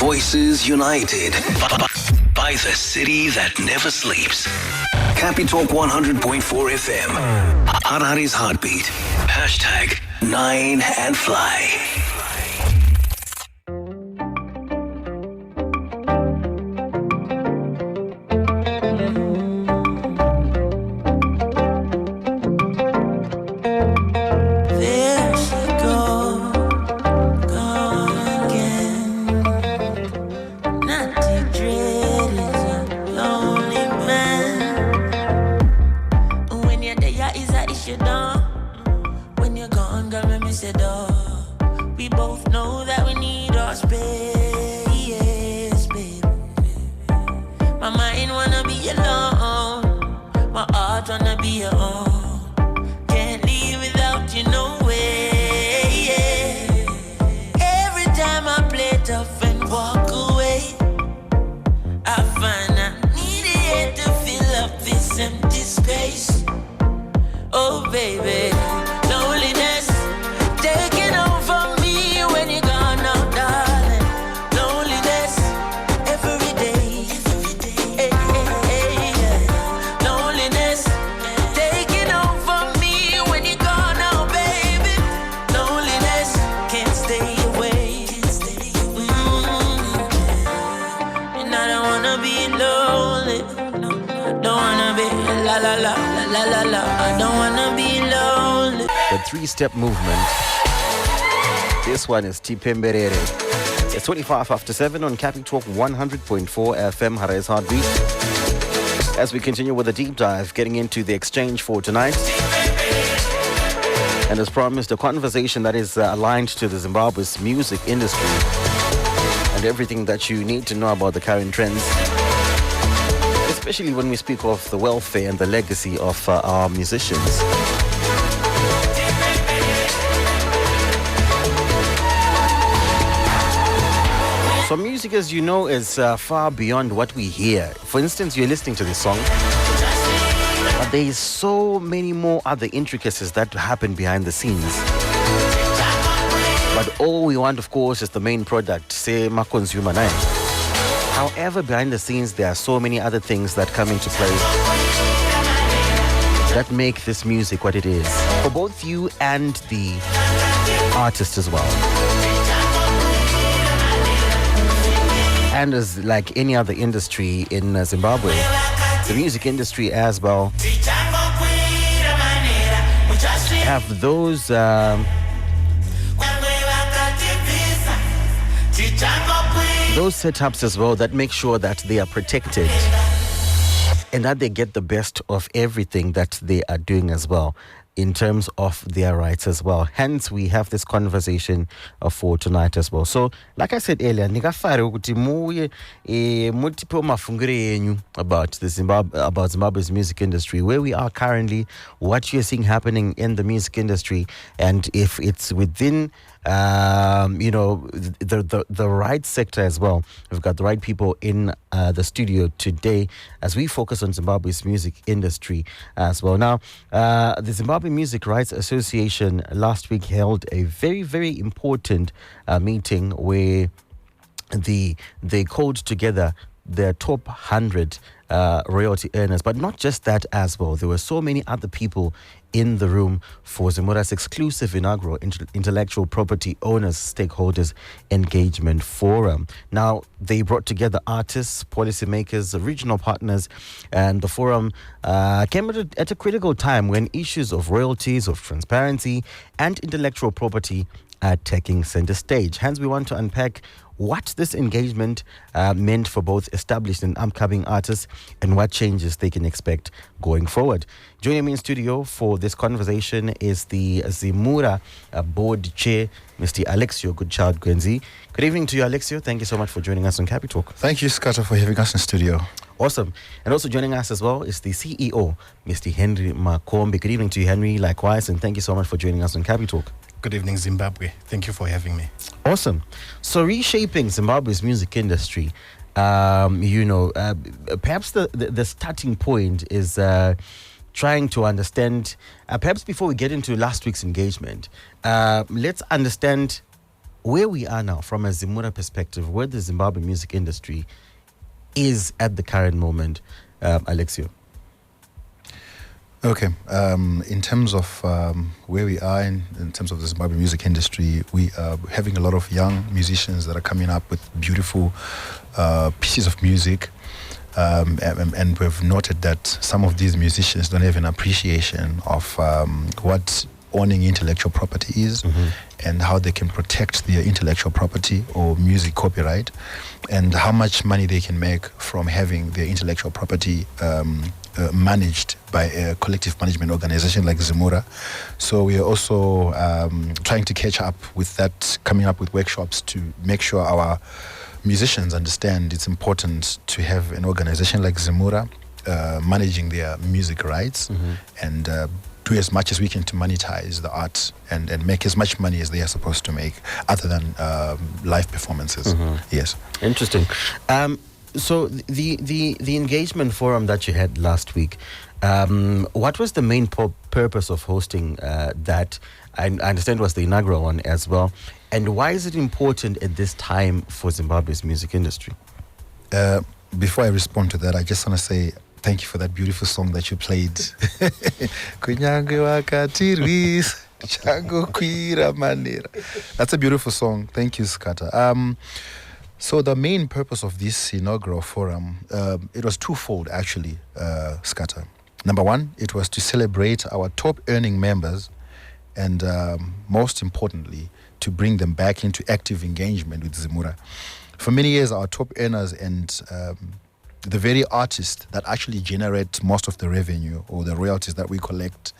Voices united by the city that never sleeps. Capi Talk 100.4 FM. Harari's heartbeat. Hashtag 9 and fly. Three-step movement. This one is Tipemberere. It's 25 after 7 on Capi Talk 100.4 FM, Harari's heartbeat. As we continue with a deep dive, getting into the exchange for tonight. And as promised, a conversation that is aligned to the Zimbabwe's music industry and everything that you need to know about the current trends, especially when we speak of the welfare and the legacy of our musicians. So music, as you know, is far beyond what we hear. For instance, you're listening to this song, but there is so many more other intricacies that happen behind the scenes. But all we want, of course, is the main product, say, consumer night. However, behind the scenes, there are so many other things that come into play that make this music what it is, for both you and the artist as well. And as like any other industry in Zimbabwe, the music industry as well have those setups as well that make sure that they are protected and that they get the best of everything that they are doing as well, in terms of their rights as well. Hence, we have this conversation for tonight as well. So, like I said earlier, about Zimbabwe's music industry, where we are currently, what you're seeing happening in the music industry, and if it's within the right sector as well. We've got the right people in the studio today as we focus on Zimbabwe's music industry as well. Now, the Zimbabwe Music Rights Association last week held a very, very important meeting where they called together their top 100 royalty earners. But not just that as well. There were so many other people in the room for ZIMURA's exclusive inaugural Intellectual Property Owners Stakeholders Engagement Forum. Now, they brought together artists, policymakers, regional partners, and the forum came at a critical time when issues of royalties, of transparency, and intellectual property are taking center stage. Hence, we want to unpack what this engagement meant for both established and upcoming artists and what changes they can expect going forward. Joining me in studio for this conversation is the ZIMURA board chair, Mr. Alexio Goodchild Gwenzi. Good evening to you, Alexio. Thank you so much for joining us on Capi Talk. Thank you, Scott, for having us in studio. Awesome. And also joining us as well is the CEO, Mr. Henry Makombe. Good evening to you, Henry, likewise, and thank you so much for joining us on Capi Talk. Good evening, Zimbabwe. Thank you for having me. Awesome. So reshaping Zimbabwe's music industry, perhaps the starting point is trying to understand, perhaps before we get into last week's engagement, let's understand where we are now, from a ZIMURA perspective, where the Zimbabwe music industry is at the current moment, Alexio. Okay. In terms of where we are in terms of the Zimbabwe music industry, we are having a lot of young musicians that are coming up with beautiful pieces of music. And we've noted that some of these musicians don't have an appreciation of what owning intellectual property is, and how they can protect their intellectual property or music copyright, and how much money they can make from having their intellectual property managed by a collective management organization like ZIMURA. So we are also trying to catch up with that, coming up with workshops to make sure our musicians understand it's important to have an organization like ZIMURA managing their music rights, and do as much as we can to monetize the art and make as much money as they are supposed to make, other than live performances. Yes. Interesting. So the engagement forum that you had last week, what was the main purpose of hosting that? I understand it was the inaugural one as well. And why is it important at this time for Zimbabwe's music industry? Before I respond to that, I just want to say thank you for that beautiful song that you played. That's a beautiful song. Thank you, Skata. So the main purpose of this inaugural forum, it was twofold actually, Skata. Number one, it was to celebrate our top earning members, and most importantly, to bring them back into active engagement with ZIMURA. For many years, our top earners and the very artists that actually generate most of the revenue or the royalties that we collect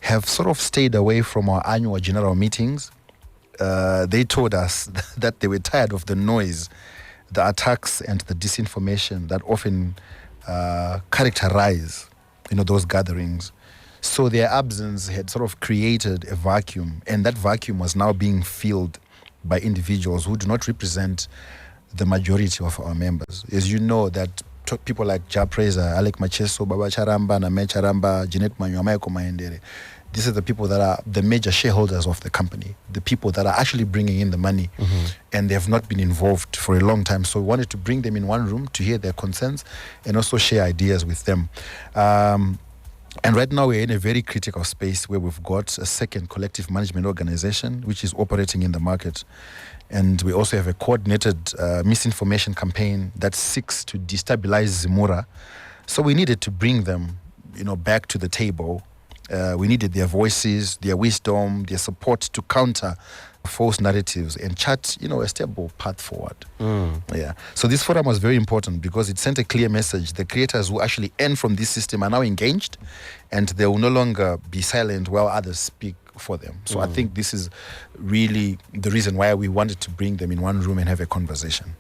have sort of stayed away from our annual general meetings. They told us that they were tired of the noise, the attacks, and the disinformation that often characterize, those gatherings. So their absence had sort of created a vacuum, and that vacuum was now being filled by individuals who do not represent the majority of our members. As you know, that people like Chairperson, Alex Macheso, Baba Charamba, Name Charamba, Jeanette Manywa, Maendere, these are the people that are the major shareholders of the company, the people that are actually bringing in the money, and they have not been involved for a long time. So we wanted to bring them in one room to hear their concerns and also share ideas with them. And right now we're in a very critical space where we've got a second collective management organization which is operating in the market. And we also have a coordinated misinformation campaign that seeks to destabilize ZIMURA. So we needed to bring them, back to the table. We needed their voices, their wisdom, their support to counter false narratives and chart, a stable path forward. Yeah. So this forum was very important because it sent a clear message. The creators who actually earn from this system are now engaged, and they will no longer be silent while others speak for them. So I think this is really the reason why we wanted to bring them in one room and have a conversation.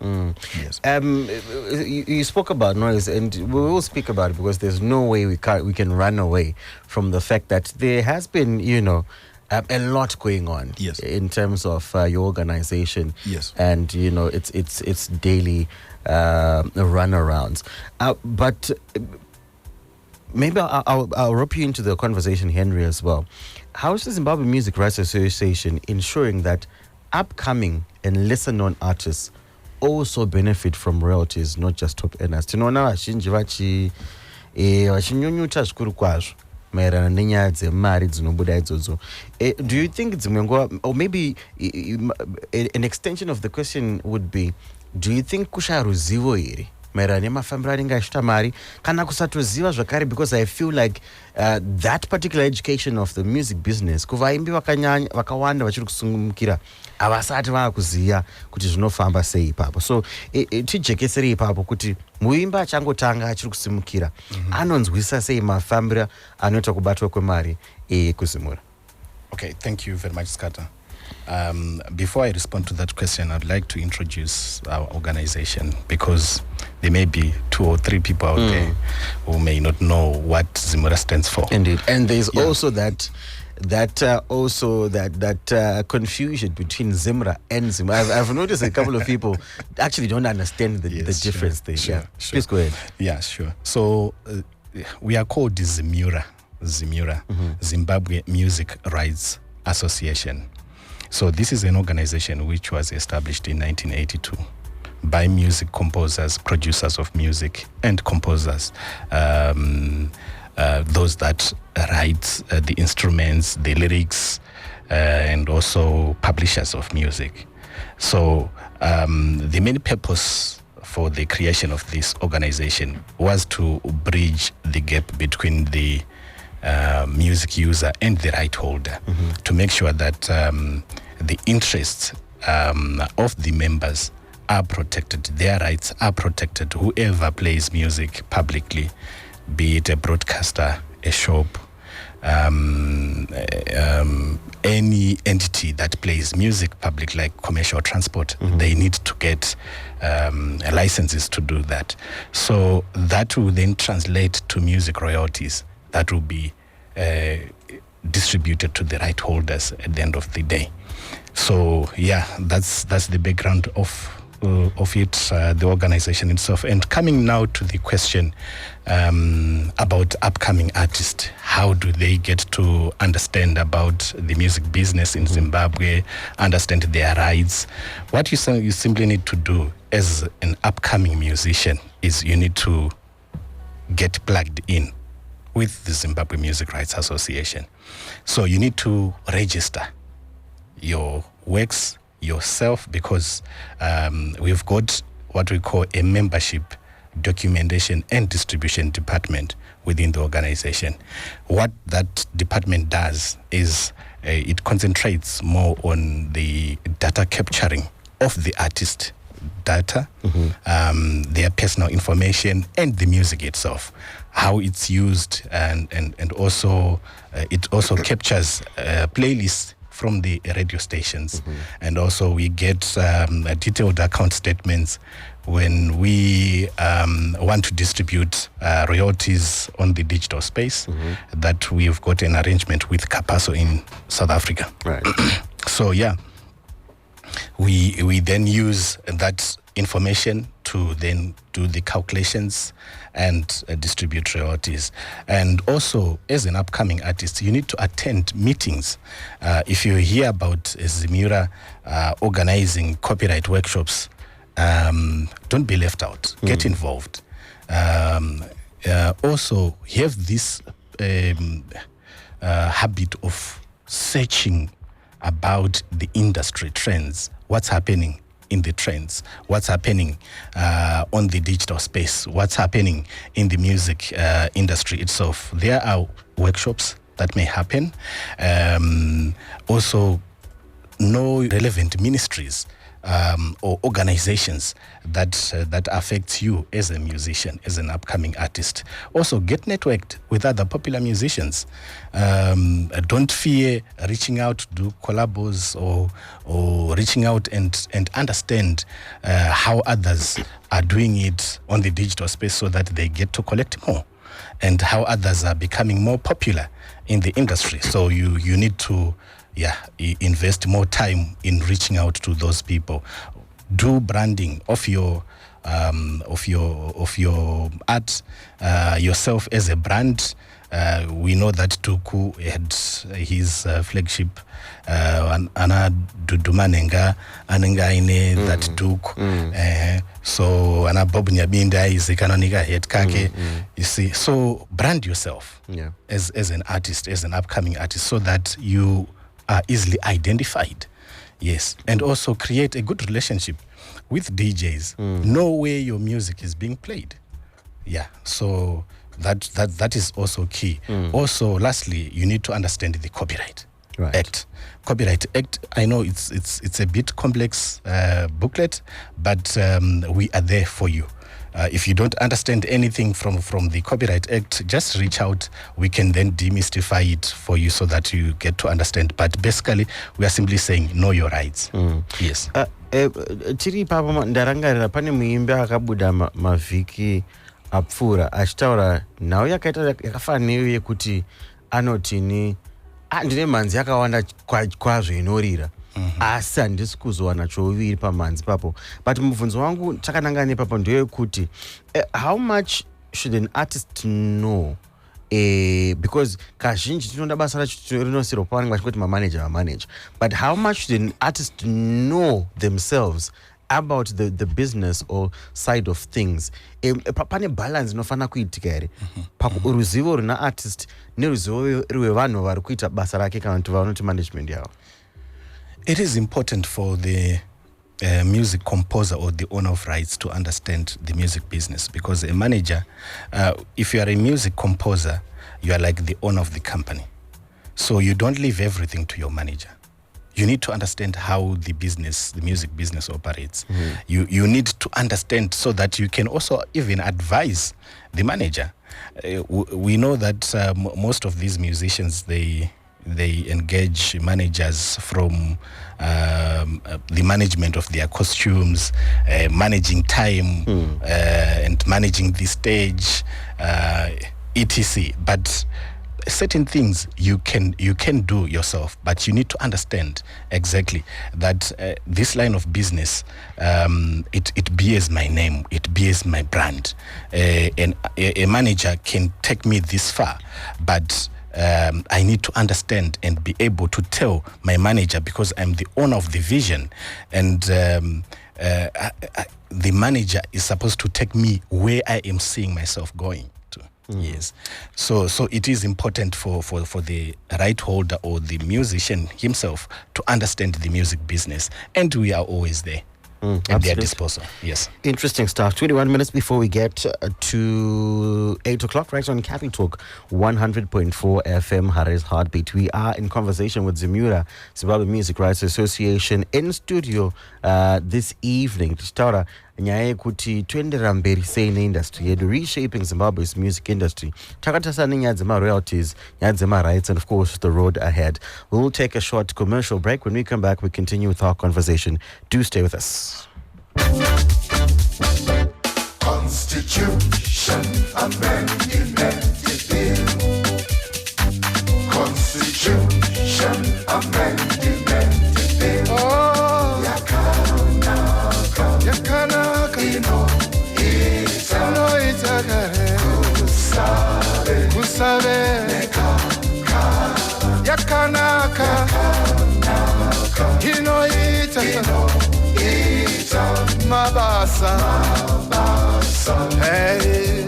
Yes. You spoke about noise, and we will speak about it because there's no way we can run away from the fact that there has been, a lot going on. Yes. In terms of your organization. Yes. And it's daily runarounds. But maybe I'll rope you into the conversation, Henry, as well. How is the Zimbabwe Music Rights Association ensuring that upcoming and lesser-known artists also benefit from royalties, not just top earners? Tinoona vazhinji vachinyunyuta zvikuru kwazvo maererano nenyaya dzemari dzinobuda idzodzo. Do you think dzimwe nguva, or maybe an extension of the question would be, do you think kushaya ruzivo here maererano nemafambiro anenge achiita mari kana kusatoziva zvakare? Because I feel like that particular education of the music business, kuvaimbi vakawanda vachiri kusungumukira havasati vakuziva kuti zvinofamba sei ipapo. So tijekesere ipapo kuti muimbi achangotanga achiri kusimukira anonzwisa sei mafambiro anoita kubatwa kwemari kuZIMURA? Okay, thank you very much, Skata. Before I respond to that question, I'd like to introduce our organization, because there may be 2 or 3 people out there who may not know what ZIMURA stands for. Indeed. And there's also that confusion between ZIMURA and ZIMURA. I've noticed a couple of people actually don't understand the difference there. Sure. Please go ahead. Yeah, sure. So we are called ZIMURA, Zimbabwe Music Rights Association. So this is an organization which was established in 1982 by music composers, producers of music, and composers, those that write the instruments, the lyrics, and also publishers of music. So the main purpose for the creation of this organization was to bridge the gap between the music user and the right holder, to make sure that the interests of the members are protected, their rights are protected. Whoever plays music publicly, be it a broadcaster, a shop, any entity that plays music public, like commercial transport, they need to get licenses to do that. So that will then translate to music royalties that will be distributed to the right holders at the end of the day. So yeah, that's the background of it, the organization itself. And coming now to the question about upcoming artists, how do they get to understand about the music business in Zimbabwe, understand their rights? What you simply need to do as an upcoming musician is you need to get plugged in with the Zimbabwe Music Rights Association. So you need to register your works yourself, because we've got what we call a membership documentation and distribution department within the organization. What that department does is it concentrates more on the data capturing of the artist data, their personal information, and the music itself, how it's used, and also it also captures playlists from the radio stations. And also we get detailed account statements when we want to distribute royalties on the digital space, that we've got an arrangement with Capaso in South Africa. Right. So yeah, we then use that information to then do the calculations and distribute royalties. And also, as an upcoming artist, you need to attend meetings. If you hear about ZIMURA organizing copyright workshops, don't be left out. Get involved. Also, have this habit of searching about the industry trends, what's happening in the trends, what's happening on the digital space, what's happening in the music industry itself. There are workshops that may happen. Also, know relevant ministries or organizations that affects you as a musician, as an upcoming artist. Also, get networked with other popular musicians. Don't fear reaching out to do collabos or reaching out and understand how others are doing it on the digital space, so that they get to collect more, and how others are becoming more popular in the industry. So you need to invest more time in reaching out to those people. Do branding of your art, yourself as a brand. We know that Tuku had his flagship ana dudumanenga anenga ine that Tuku. So ana Bob Nyabinda is kanonika head kake. You see, so brand yourself as an artist, as an upcoming artist, so that you are easily identified. Yes. And also create a good relationship with DJs. Know where your music is being played. Yeah. So that is also key. Also, lastly, you need to understand the Copyright Act. Copyright Act, I know it's a bit complex booklet, but we are there for you. If you don't understand anything from the Copyright Act, just reach out. We can then demystify it for you so that you get to understand. But basically, we are simply saying, know your rights. Yes. Tiri papa ndarangarira pane muimbi akabuda mavhiki apfuura achitaura nhau yakaita yakafana neyo yekuti anotini ndine mhanzi yakawanda kwazvo inorira. Asi handisi kuzowana chouviri pamhanzi papo. But mubvunzo wangu takanangana ipapo ndeyekuti how much should an artist know because kazhinji tinoda basa racho rinosiro pavanenge vachingoti manager, but how much do artists know themselves about the business or side of things? Pane balance inofana kuitika here paruzivo runa artist neruzivo rwevanhu vari kuita basa rake kana kuti vanoti management yavo. It is important for the music composer or the owner of rights to understand the music business, because a manager, if you are a music composer, you are like the owner of the company. So you don't leave everything to your manager. You need to understand how the music business operates. You need to understand so that you can also even advise the manager. We know that most of these musicians, they engage managers from the management of their costumes, managing time, and managing the stage, etc. But certain things you can do yourself, but you need to understand exactly that this line of business, it bears my name, it bears my brand, and a manager can take me this far, but I need to understand and be able to tell my manager, because I'm the owner of the vision, and the manager is supposed to take me where I am seeing myself going to. Yes, so it is important for the right holder or the musician himself to understand the music business, and we are always there. At their disposal. Yes. Interesting stuff. 21 minutes before we get to 8 o'clock, right on Capi Talk 100.4 FM, Harris Heartbeat. We are in conversation with ZIMURA, Zimbabwe Music Rights Association, in studio this evening. Tichitaura nyaya yekuti toendera mberi sei neindustry yedu, reshaping Zimbabwe's music industry. Takatarisa nenyaya dzema royalties, nyaya dzema rights, and of course the road ahead. We'll take a short commercial break. When we come back, we continue with our conversation. Do stay with us. Constitution amendment bill. Constitution amendment bill. Oh, yakanaka ino ita kare kusabe yakanaka ino ita mabasa hey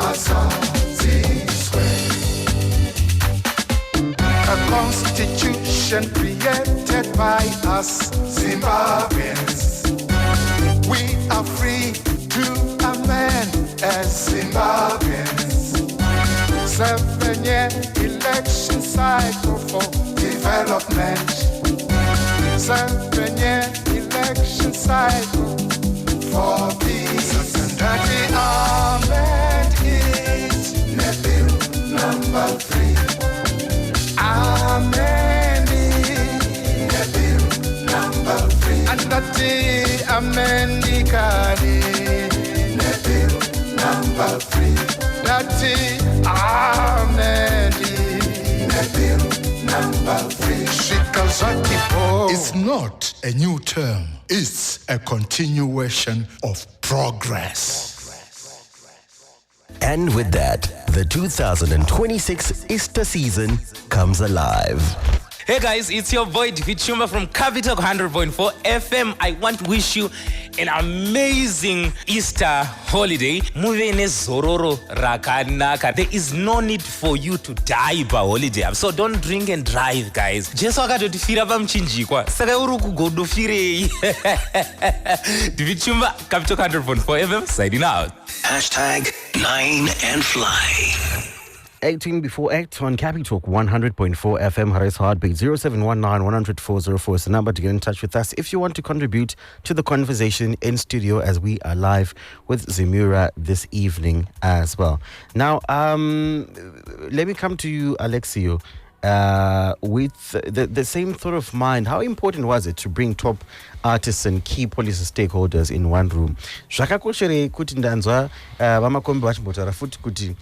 a constitution created by us Zimbabweans. We are free to amend as Zimbabweans. 7-year election cycle for development. 7-year election cycle for peace. And that we amend it. Bill number 3. Amend it. Bill number 3. And that amendikani bill number 3. That amendi bill number 3. It's not a new term. It's a continuation of progress. And with that, the 2026 Easter season comes alive. Hey guys, it's your boy Chumba from Capital 100.4 FM. I want to wish you an amazing Easter holiday. Muve nezororo rakanaka. There is no need for you to die by holiday. So don't drink and drive, guys. Jesu akatotifira pamuchinjikwa. Saka uri kugodofirei. Chumba, Capital 100.4 FM, signing out. Hashtag 9 and fly. 18 before 8 on Capi Talk 100.4 FM, Harris Heartbeat. 0719 100 is the number to get in touch with us if you want to contribute to the conversation in studio, as we are live with ZIMURA this evening as well. Now, let me come to you, Alexio, with the same thought of mind. How important was it to bring top artists and key policy stakeholders in one room? Zvakakosherei kuti ndanzwa Makombe vachimbotaura futi kuti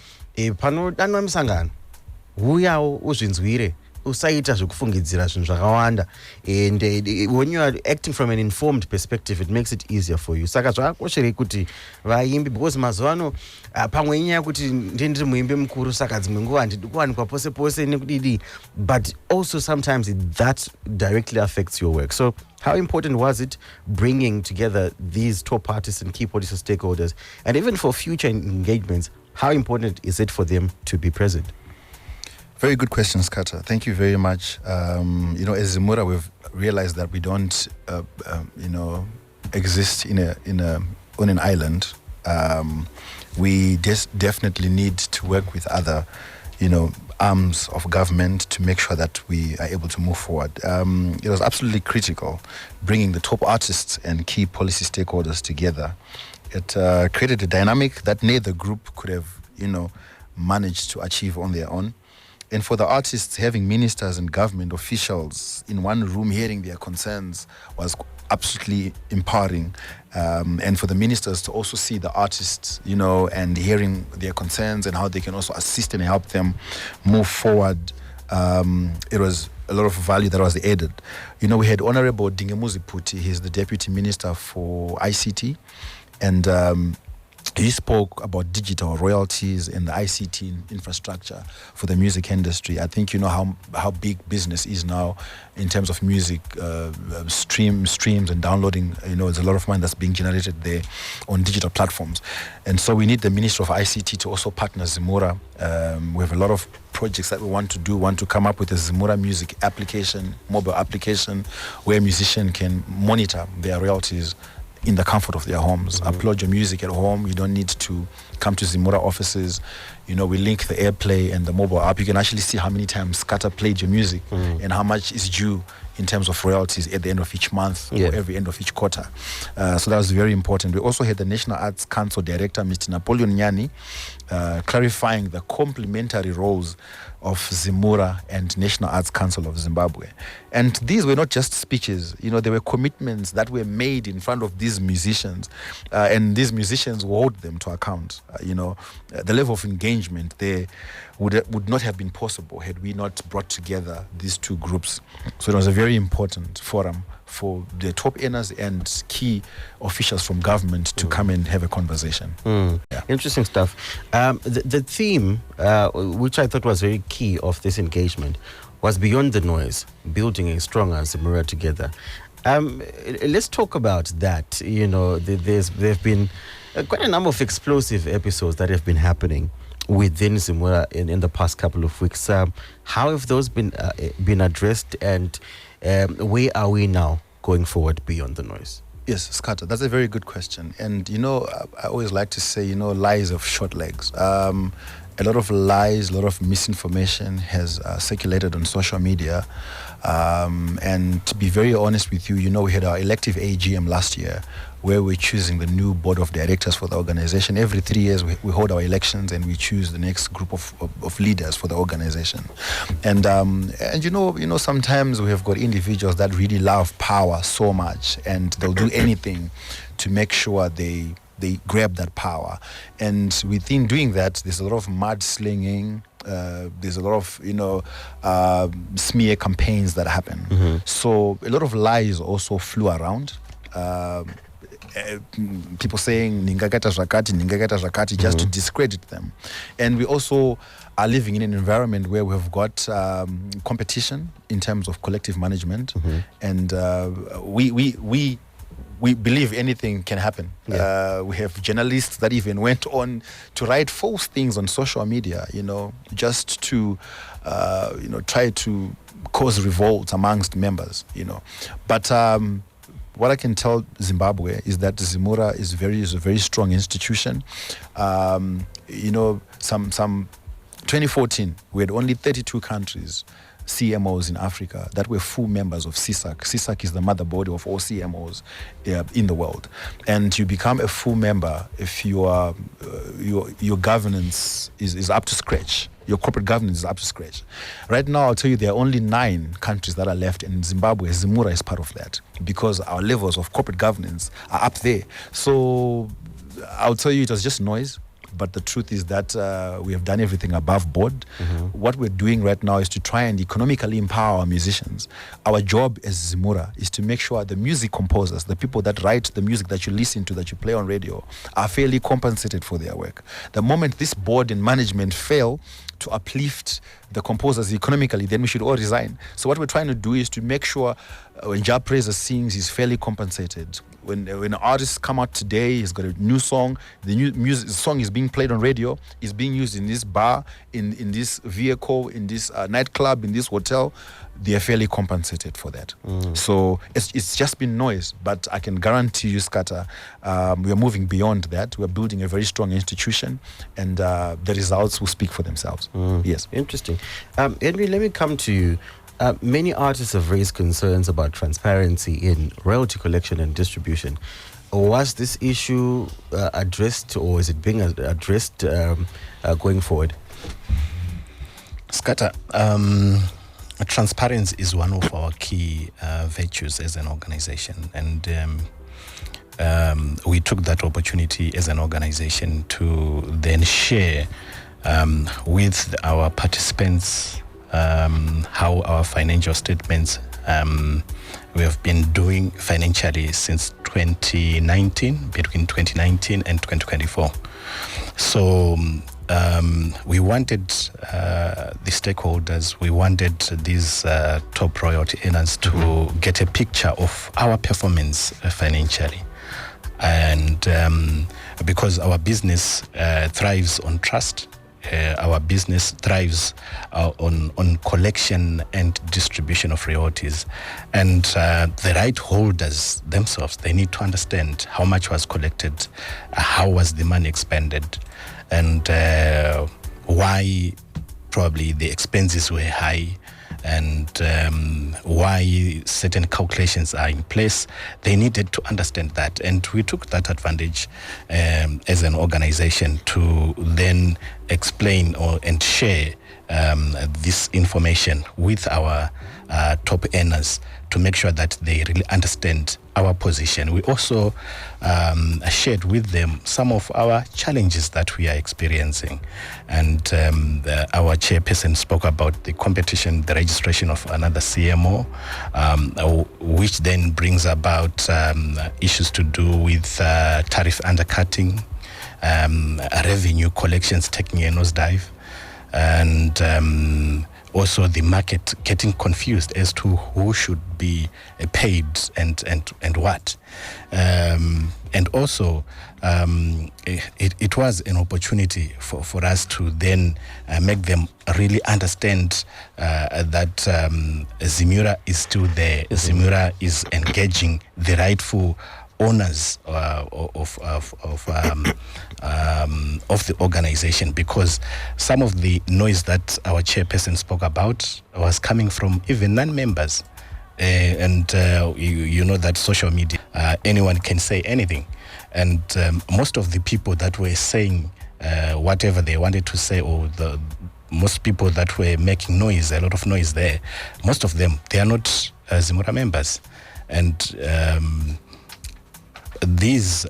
panodanwa musangano uyawo uzvinzwire usaita zvekufungidzira zvinhu zvakawanda, and when you are acting from an informed perspective it makes it easier for you. Saka zvakakosherei kuti vaimbi, because mazuva ano pamwe inyaya kuti ndiri muimbi mukuru saka dzimwe nguva handidi kuwanikwa pose pose nekudidi, but also sometimes that directly affects your work. So how important was it bringing together these top artists and key policy stakeholders, and even for future engagements, how important is it for them to be present? Very good question, Skata. Thank you very much. As ZIMURA, we've realized that we don't, exist on an island. We definitely need to work with other, arms of government to make sure that we are able to move forward. It was absolutely critical bringing the top artists and key policy stakeholders together. It created a dynamic that neither group could have, managed to achieve on their own. And for the artists, having ministers and government officials in one room hearing their concerns was absolutely empowering. And for the ministers to also see the artists, and hearing their concerns and how they can also assist and help them move forward, it was a lot of value that was added. We had Honorable Dingemuzi Puti, he's the Deputy Minister for ICT, and he spoke about digital royalties and the ICT infrastructure for the music industry. I think you know how big business is now in terms of music streams and downloading. There's a lot of money that's being generated there on digital platforms. And so we need the Minister of ICT to also partner ZIMURA. We have a lot of projects that we want to come up with a ZIMURA music application, mobile application, where musicians can monitor their royalties in the comfort of their homes. Upload your music at home. You don't need to come to ZIMURA offices. We link the AirPlay and the mobile app. You can actually see how many times Skata played your music and how much is due in terms of royalties at the end of each month or every end of each quarter. So that was very important. We also had the National Arts Council Director, Mr. Napoleon Nyani, clarifying the complementary roles of ZIMURA and National Arts Council of Zimbabwe. And these were not just speeches, there were commitments that were made in front of these musicians, and these musicians will hold them to account. The level of engagement there would not have been possible had we not brought together these two groups. So it was a very important forum for the top earners and key officials from government to come and have a conversation. Yeah. Interesting stuff. The theme, which I thought was very key of this engagement, was beyond the noise, building a stronger ZIMURA together. Let's talk about that. There have been quite a number of explosive episodes that have been happening within ZIMURA in the past couple of weeks. How have those been addressed, and where are we now going forward beyond the noise? Yes, Skata, that's a very good question. And, I always like to say, lies have short legs. A lot of lies, a lot of misinformation has circulated on social media. And to be very honest with you, we had our elective AGM last year, where we're choosing the new board of directors for the organization. Every 3 years, we hold our elections and we choose the next group of leaders for the organization. And sometimes we have got individuals that really love power so much, and they'll do anything to make sure they grab that power. And within doing that, there's a lot of mudslinging. There's a lot of smear campaigns that happen. So a lot of lies also flew around. People saying ningakata zakati just to discredit them. And we also are living in an environment where we have got competition in terms of collective management, and we believe anything can happen. We have journalists that even went on to write false things on social media, just to try to cause revolt amongst members, But what I can tell Zimbabwe is that ZIMURA is a very strong institution. Some 2014, we had only 32 countries, CMOs in Africa, that were full members of CISAC. CISAC is the motherboard of all CMOs in the world. And you become a full member if your governance is up to scratch. Your corporate governance is up to scratch. Right now, I'll tell you, there are only 9 countries that are left, and Zimbabwe, ZIMURA is part of that, because our levels of corporate governance are up there. So I'll tell you, it was just noise. but the truth is that we have done everything above board. What we're doing right now is to try and economically empower our musicians. Our job as ZIMURA is to make sure the music composers, the people that write the music that you listen to, that you play on radio, are fairly compensated for their work. The moment this board and management fail to uplift the composers economically, then we should all resign. So what we're trying to do is to make sure when Chairperson sings, he's fairly compensated. When an artist come out today, he's got a new song, the new music song is being played on radio, is being used in this bar, in this vehicle, in this nightclub, in this hotel, they are fairly compensated for that. So it's just been noise, but I can guarantee you, Scatter, we are moving beyond that. We're building a very strong institution, and the results will speak for themselves. Yes. Interesting. Henry, let me come to you. Many artists have raised concerns about transparency in royalty collection and distribution. Was this issue addressed, or is it being addressed going forward? Scatter, transparency is one of our key virtues as an organization, and we took that opportunity as an organization to then share with our participants how our financial statements we have been doing financially since 2019, between 2019 and 2024. So we wanted the stakeholders, we wanted these top royalty earners to get a picture of our performance financially. And because our business thrives on trust, our business thrives on collection and distribution of royalties, and the right holders themselves, they need to understand how much was collected, how was the money expended, and why probably the expenses were high, and why certain calculations are in place. They needed to understand that, and we took that advantage as an organization to then explain and share this information with our top earners to make sure that they really understand our position. We also shared with them some of our challenges that we are experiencing. And our chairperson spoke about the competition, the registration of another CMO, which then brings about issues to do with tariff undercutting, revenue collections taking a nosedive, and also the market getting confused as to who should be paid and what. And also, it was an opportunity for us to then make them really understand that ZIMURA is still there. ZIMURA is engaging the rightful owners of the organization, because some of the noise that our chairperson spoke about was coming from even non-members. And you know that social media, anyone can say anything. And most of the people that were saying whatever they wanted to say, or most people that were making noise, a lot of noise there, most of them, they are not ZIMURA members. And these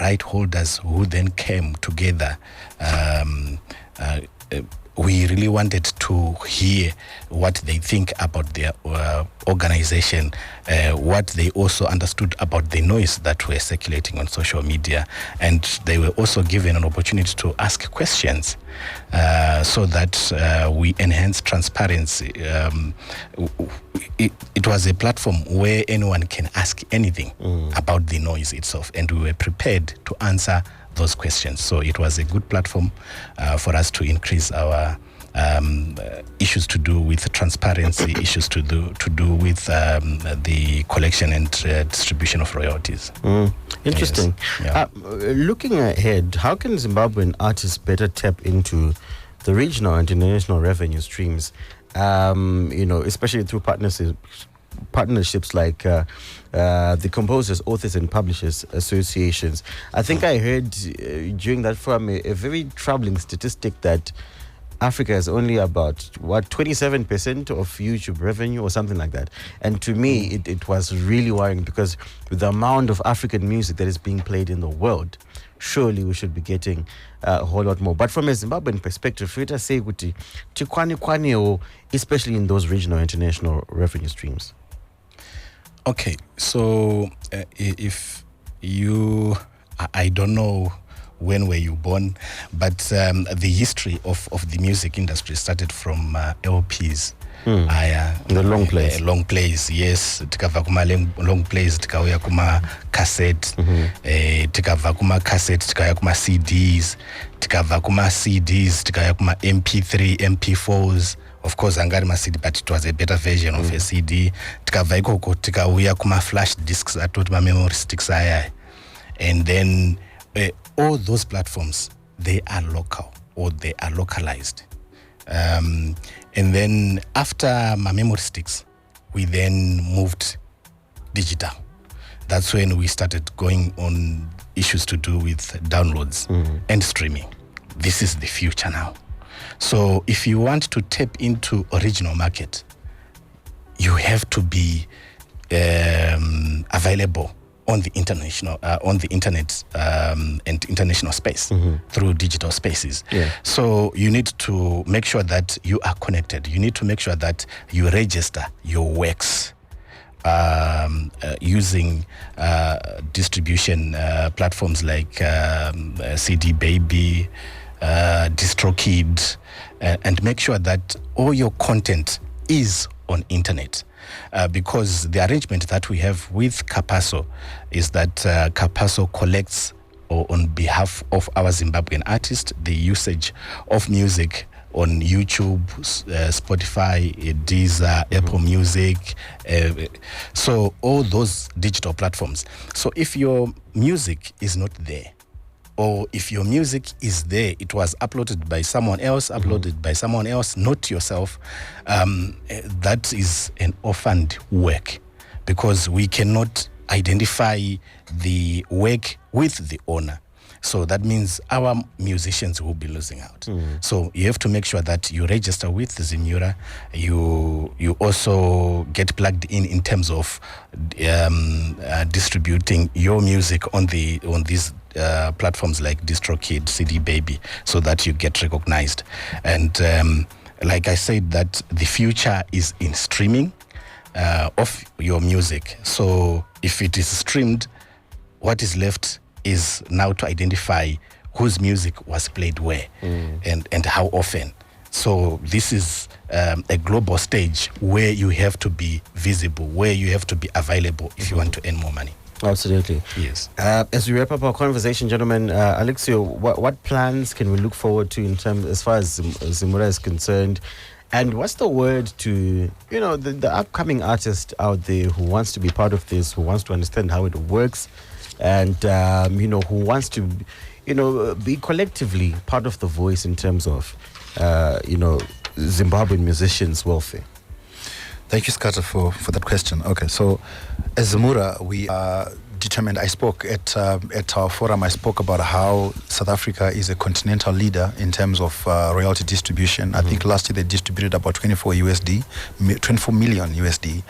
right holders who then came together, we really wanted to hear what they think about their organization, what they also understood about the noise that were circulating on social media. And they were also given an opportunity to ask questions so that we enhance transparency. It was a platform where anyone can ask anything about the noise itself, and we were prepared to answer those questions. So it was a good platform for us to increase our issues to do with transparency, issues to do with the collection and distribution of royalties. Interesting. Yes. Yeah. Looking ahead, how can Zimbabwean artists better tap into the regional and international revenue streams? Especially through partnerships like the Composers, Authors and Publishers Associations. I think I heard during that forum a very troubling statistic that Africa is only about 27% of YouTube revenue or something like that. And to me, it was really worrying, because with the amount of African music that is being played in the world, surely we should be getting a whole lot more. But from a Zimbabwean perspective, let us say kuti tikwane, especially in those regional international revenue streams. Okay, so if you, I don't know when were you born, but the history of the music industry started from LPs. The long plays. Long plays, yes. Tikava kuma long plays, tikauya kuma cassette. Tikava kuma cassette, tikauya kuma CDs. Tikava kuma CDs, tikauya kuma MP3, MP4s. Of course, angari ma CD, but it was a better version of a CD. Tikava ikoko, tikauya kuma flash discs, atoti ma memory sticks aya. And then all those platforms, they are local, or they are localized. And then after my memory sticks, we then moved digital. That's when we started going on issues to do with downloads and streaming. This is the future now. So if you want to tap into original market, you have to be available on the international, on the internet and international space through digital spaces. Yeah. So you need to make sure that you are connected. You need to make sure that you register your works using distribution platforms like CD Baby, DistroKid, and make sure that all your content is on internet. Because the arrangement that we have with Chairperson is that Chairperson collects, or on behalf of our Zimbabwean artists, the usage of music on YouTube, Spotify, Deezer, Apple Music, so all those digital platforms. So if your music is not there, or if your music is there, it was uploaded by someone else, not yourself, that is an orphaned work, because we cannot identify the work with the owner. So that means our musicians will be losing out. So you have to make sure that you register with ZIMURA. You also get plugged in terms of distributing your music on these platforms like DistroKid, CD Baby, so that you get recognized. And like I said, that the future is in streaming of your music. So if it is streamed, what is left is now to identify whose music was played where and how often. So this is a global stage where you have to be visible, where you have to be available if you want to earn more money. Absolutely. Yes. As we wrap up our conversation, gentlemen, Alexio, what plans can we look forward to in terms, as far as ZIMURA is concerned? And what's the word to, the upcoming artist out there who wants to be part of this, who wants to understand how it works, and, who wants to, be collectively part of the voice in terms of, Zimbabwean musicians' welfare? Thank you, Scatter, for that question. Okay, so as ZIMURA, we are determined. I spoke at our forum. I spoke about how South Africa is a continental leader in terms of royalty distribution. I think last year they distributed about 24 million USD,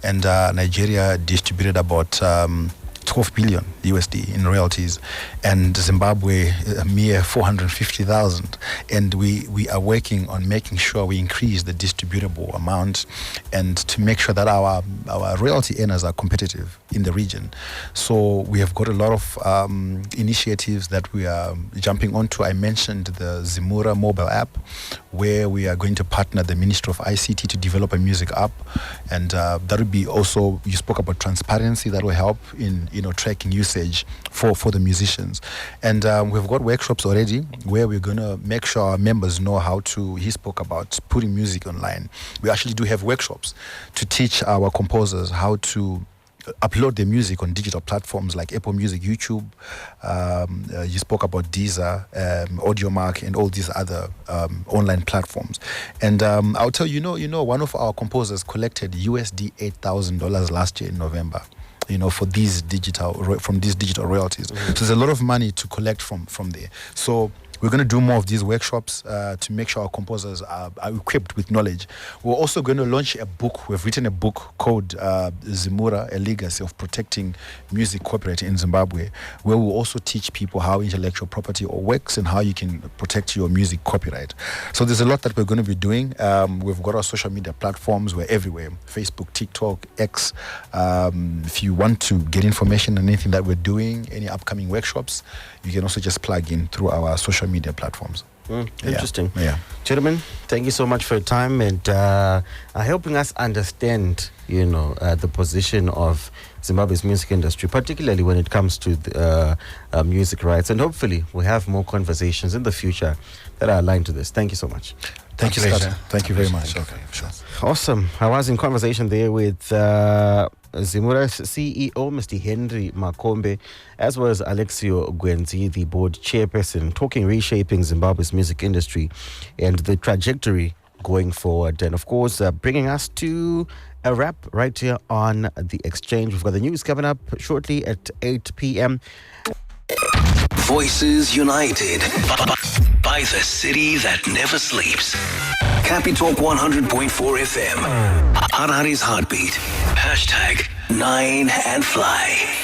and Nigeria distributed about 12 billion USD in royalties, and Zimbabwe a mere 450,000. And we are working on making sure we increase the distributable amount and to make sure that our royalty earners are competitive in the region. So we have got a lot of initiatives that we are jumping onto. I mentioned the ZIMURA mobile app, where we are going to partner the Ministry of ICT to develop a music app, and that would be also, you spoke about transparency, that will help in tracking usage for the musicians. And we've got workshops already where we're going to make sure our members know how to, he spoke about putting music online. We actually do have workshops to teach our composers how to upload their music on digital platforms like Apple Music, YouTube. You spoke about Deezer, AudioMark, and all these other online platforms. And I'll tell you, one of our composers collected USD $8,000 last year in November, for these digital royalties. So there's a lot of money to collect from there. So we're going to do more of these workshops to make sure our composers are equipped with knowledge. We're also going to launch a book. We've written a book called ZIMURA, A Legacy of Protecting Music Copyright in Zimbabwe, where we'll also teach people how intellectual property works and how you can protect your music copyright. So there's a lot that we're going to be doing. We've got our social media platforms. We're everywhere: Facebook, TikTok, X. If you want to get information on anything that we're doing, any upcoming workshops, you can also just plug in through our social media platforms. Interesting. Yeah. Gentlemen, thank you so much for your time and helping us understand, the position of Zimbabwe's music industry, particularly when it comes to the, music rights. And hopefully we'll have more conversations in the future that are aligned to this. Thank you so much. Thank you, Scott. Thank you very much. Okay, sure. Awesome. I was in conversation there with ZIMURA's CEO, Mr. Henry Makombe, as well as Alexio Gwenzi, the board chairperson, talking reshaping Zimbabwe's music industry and the trajectory going forward. And of course, bringing us to a wrap right here on The Exchange. We've got the news coming up shortly at 8 p.m. Voices united by the city that never sleeps. Capitalk 100.4 FM. Harari's heartbeat. #9 and fly.